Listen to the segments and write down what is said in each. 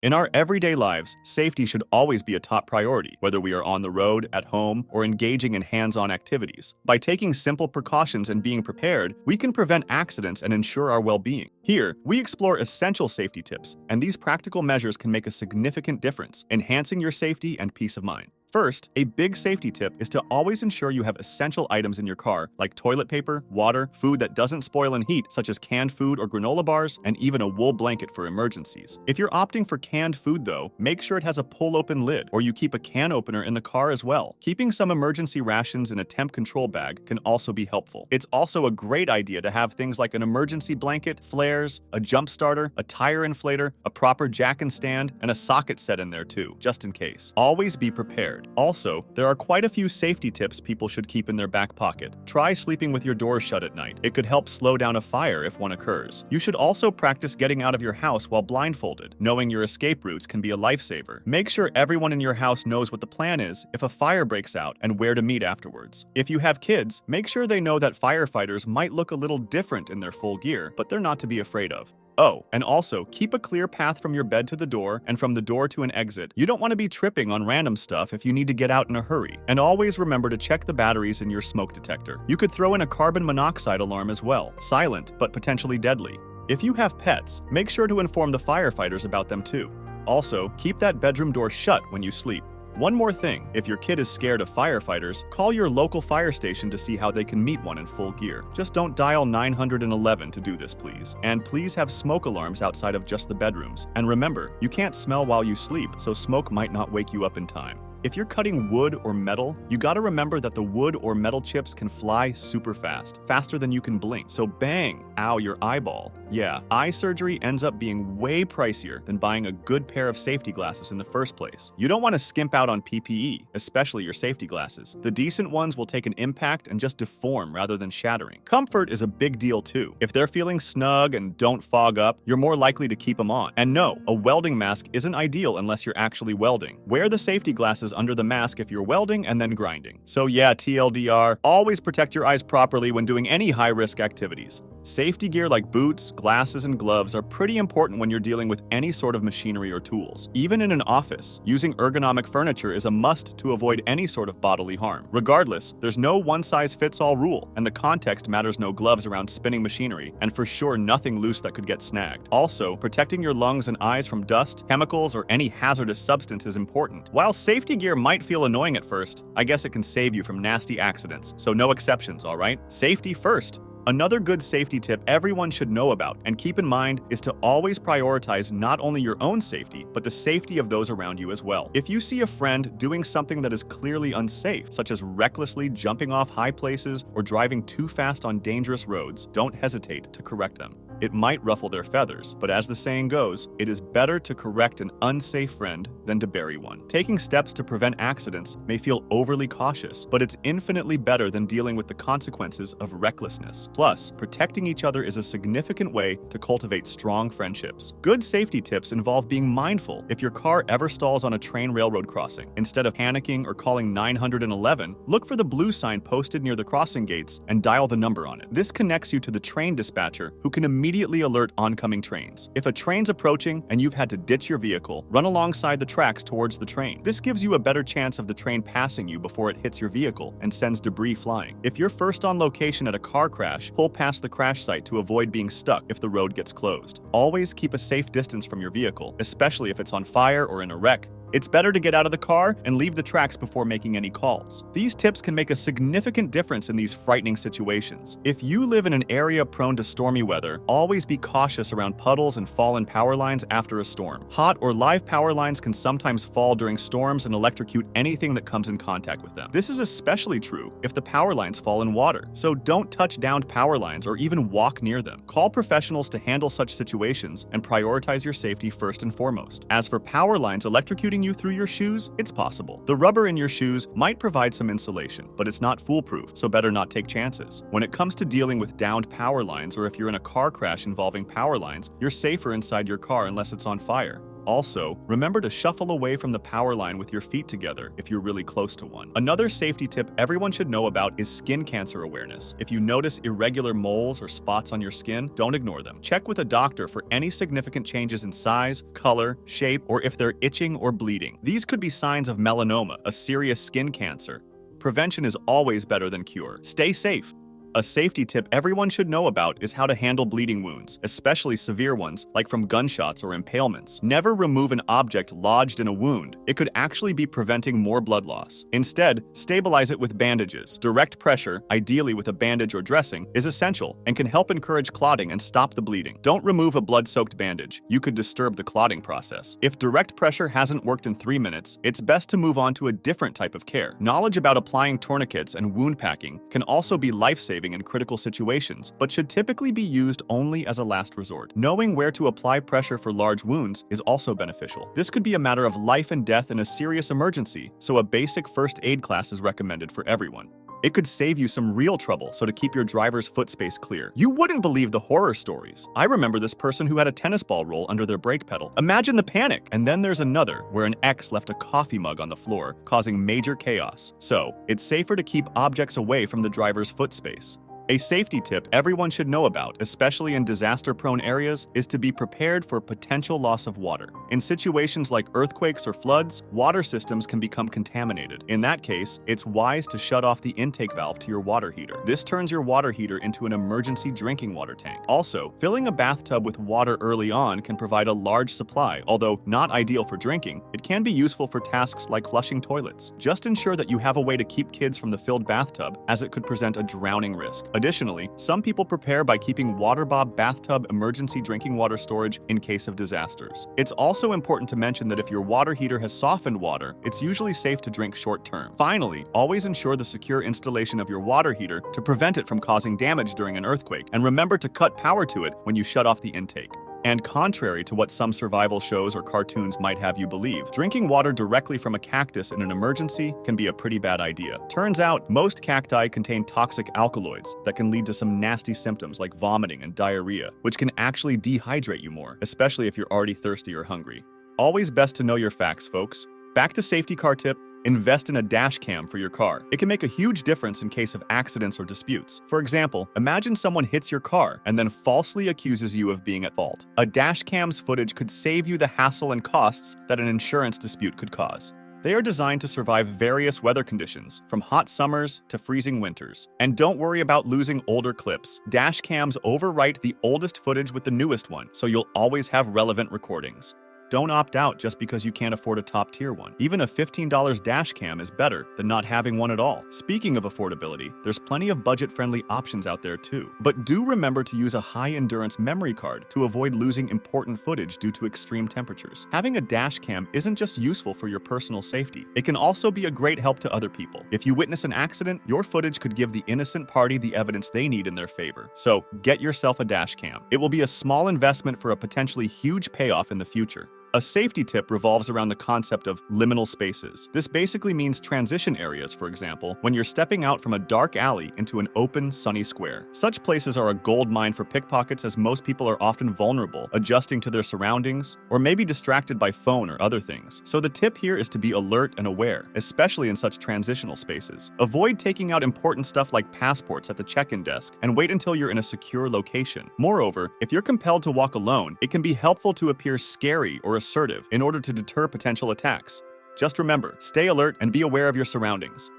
In our everyday lives, safety should always be a top priority, whether we are on the road, at home, or engaging in hands-on activities. By taking simple precautions and being prepared, we can prevent accidents and ensure our well-being. Here, we explore essential safety tips, and these practical measures can make a significant difference, enhancing your safety and peace of mind. First, a big safety tip is to always ensure you have essential items in your car, like toilet paper, water, food that doesn't spoil in heat, such as canned food or granola bars, and even a wool blanket for emergencies. If you're opting for canned food, though, make sure it has a pull-open lid, or you keep a can opener in the car as well. Keeping some emergency rations in a temp control bag can also be helpful. It's also a great idea to have things like an emergency blanket, flares, a jump starter, a tire inflator, a proper jack and stand, and a socket set in there too, just in case. Always be prepared. Also, there are quite a few safety tips people should keep in their back pocket. Try sleeping with your doors shut at night. It could help slow down a fire if one occurs. You should also practice getting out of your house while blindfolded. Knowing your escape routes can be a lifesaver. Make sure everyone in your house knows what the plan is if a fire breaks out and where to meet afterwards. If you have kids, make sure they know that firefighters might look a little different in their full gear, but they're not to be afraid of. Oh, and also, keep a clear path from your bed to the door and from the door to an exit. You don't want to be tripping on random stuff if you need to get out in a hurry. And always remember to check the batteries in your smoke detector. You could throw in a carbon monoxide alarm as well, silent but potentially deadly. If you have pets, make sure to inform the firefighters about them too. Also, keep that bedroom door shut when you sleep. One more thing, if your kid is scared of firefighters, call your local fire station to see how they can meet one in full gear. Just don't dial 911 to do this, please. And please have smoke alarms outside of just the bedrooms. And remember, you can't smell while you sleep, so smoke might not wake you up in time. If you're cutting wood or metal, you gotta remember that the wood or metal chips can fly super fast, faster than you can blink. So bang, ow, your eyeball. Yeah, eye surgery ends up being way pricier than buying a good pair of safety glasses in the first place. You don't want to skimp out on PPE, especially your safety glasses. The decent ones will take an impact and just deform rather than shattering. Comfort is a big deal too. If they're feeling snug and don't fog up, you're more likely to keep them on. And no, a welding mask isn't ideal unless you're actually welding. Wear the safety glasses under the mask if you're welding and then grinding. So yeah, TLDR, always protect your eyes properly when doing any high-risk activities. Safety gear like boots, glasses, and gloves are pretty important when you're dealing with any sort of machinery or tools. Even in an office, using ergonomic furniture is a must to avoid any sort of bodily harm. Regardless, there's no one-size-fits-all rule, and the context matters. No gloves around spinning machinery, and for sure nothing loose that could get snagged. Also, protecting your lungs and eyes from dust, chemicals, or any hazardous substance is important. While safety gear might feel annoying at first, I guess it can save you from nasty accidents, so no exceptions, alright? Safety first. Another good safety tip everyone should know about and keep in mind is to always prioritize not only your own safety, but the safety of those around you as well. If you see a friend doing something that is clearly unsafe, such as recklessly jumping off high places or driving too fast on dangerous roads, don't hesitate to correct them. It might ruffle their feathers, but as the saying goes, it is better to correct an unsafe friend than to bury one. Taking steps to prevent accidents may feel overly cautious, but it's infinitely better than dealing with the consequences of recklessness. Plus, protecting each other is a significant way to cultivate strong friendships. Good safety tips involve being mindful if your car ever stalls on a train railroad crossing. Instead of panicking or calling 911, look for the blue sign posted near the crossing gates and dial the number on it. This connects you to the train dispatcher who can immediately alert oncoming trains. If a train's approaching and you've had to ditch your vehicle, run alongside the tracks towards the train. This gives you a better chance of the train passing you before it hits your vehicle and sends debris flying. If you're first on location at a car crash, pull past the crash site to avoid being stuck if the road gets closed. Always keep a safe distance from your vehicle, especially if it's on fire or in a wreck. It's better to get out of the car and leave the tracks before making any calls. These tips can make a significant difference in these frightening situations. If you live in an area prone to stormy weather, always be cautious around puddles and fallen power lines after a storm. Hot or live power lines can sometimes fall during storms and electrocute anything that comes in contact with them. This is especially true if the power lines fall in water, so don't touch downed power lines or even walk near them. Call professionals to handle such situations and prioritize your safety first and foremost. As for power lines electrocuting you through your shoes, it's possible. The rubber in your shoes might provide some insulation, but it's not foolproof, so better not take chances. When it comes to dealing with downed power lines, or if you're in a car crash involving power lines, you're safer inside your car unless it's on fire. Also, remember to shuffle away from the power line with your feet together if you're really close to one. Another safety tip everyone should know about is skin cancer awareness. If you notice irregular moles or spots on your skin, don't ignore them. Check with a doctor for any significant changes in size, color, shape, or if they're itching or bleeding. These could be signs of melanoma, a serious skin cancer. Prevention is always better than cure. Stay safe. A safety tip everyone should know about is how to handle bleeding wounds, especially severe ones, like from gunshots or impalements. Never remove an object lodged in a wound. It could actually be preventing more blood loss. Instead, stabilize it with bandages. Direct pressure, ideally with a bandage or dressing, is essential and can help encourage clotting and stop the bleeding. Don't remove a blood-soaked bandage. You could disturb the clotting process. If direct pressure hasn't worked in 3 minutes, it's best to move on to a different type of care. Knowledge about applying tourniquets and wound packing can also be life-saving in critical situations, but should typically be used only as a last resort. Knowing where to apply pressure for large wounds is also beneficial. This could be a matter of life and death in a serious emergency, so a basic first aid class is recommended for everyone. It could save you some real trouble, so to keep your driver's foot space clear. You wouldn't believe the horror stories. I remember this person who had a tennis ball roll under their brake pedal. Imagine the panic! And then there's another, where an ex left a coffee mug on the floor, causing major chaos. So, it's safer to keep objects away from the driver's foot space. A safety tip everyone should know about, especially in disaster-prone areas, is to be prepared for potential loss of water. In situations like earthquakes or floods, water systems can become contaminated. In that case, it's wise to shut off the intake valve to your water heater. This turns your water heater into an emergency drinking water tank. Also, filling a bathtub with water early on can provide a large supply. Although not ideal for drinking, it can be useful for tasks like flushing toilets. Just ensure that you have a way to keep kids from the filled bathtub, as it could present a drowning risk. Additionally, some people prepare by keeping WaterBob bathtub emergency drinking water storage in case of disasters. It's also important to mention that if your water heater has softened water, it's usually safe to drink short term. Finally, always ensure the secure installation of your water heater to prevent it from causing damage during an earthquake, and remember to cut power to it when you shut off the intake. And contrary to what some survival shows or cartoons might have you believe, drinking water directly from a cactus in an emergency can be a pretty bad idea. Turns out, most cacti contain toxic alkaloids that can lead to some nasty symptoms like vomiting and diarrhea, which can actually dehydrate you more, especially if you're already thirsty or hungry. Always best to know your facts, folks. Back to safety car tip. Invest in a dash cam for your car. It can make a huge difference in case of accidents or disputes. For example, imagine someone hits your car and then falsely accuses you of being at fault. A dash cam's footage could save you the hassle and costs that an insurance dispute could cause. They are designed to survive various weather conditions, from hot summers to freezing winters. And don't worry about losing older clips. Dash cams overwrite the oldest footage with the newest one, so you'll always have relevant recordings. Don't opt out just because you can't afford a top-tier one. Even a $15 dash cam is better than not having one at all. Speaking of affordability, there's plenty of budget-friendly options out there too. But do remember to use a high-endurance memory card to avoid losing important footage due to extreme temperatures. Having a dash cam isn't just useful for your personal safety. It can also be a great help to other people. If you witness an accident, your footage could give the innocent party the evidence they need in their favor. So, get yourself a dash cam. It will be a small investment for a potentially huge payoff in the future. A safety tip revolves around the concept of liminal spaces. This basically means transition areas, for example, when you're stepping out from a dark alley into an open, sunny square. Such places are a gold mine for pickpockets, as most people are often vulnerable, adjusting to their surroundings, or maybe distracted by phone or other things. So the tip here is to be alert and aware, especially in such transitional spaces. Avoid taking out important stuff like passports at the check-in desk, and wait until you're in a secure location. Moreover, if you're compelled to walk alone, it can be helpful to appear scary or assertive in order to deter potential attacks. Just remember, stay alert and be aware of your surroundings.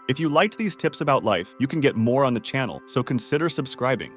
If you liked these tips about life, you can get more on the channel, so consider subscribing.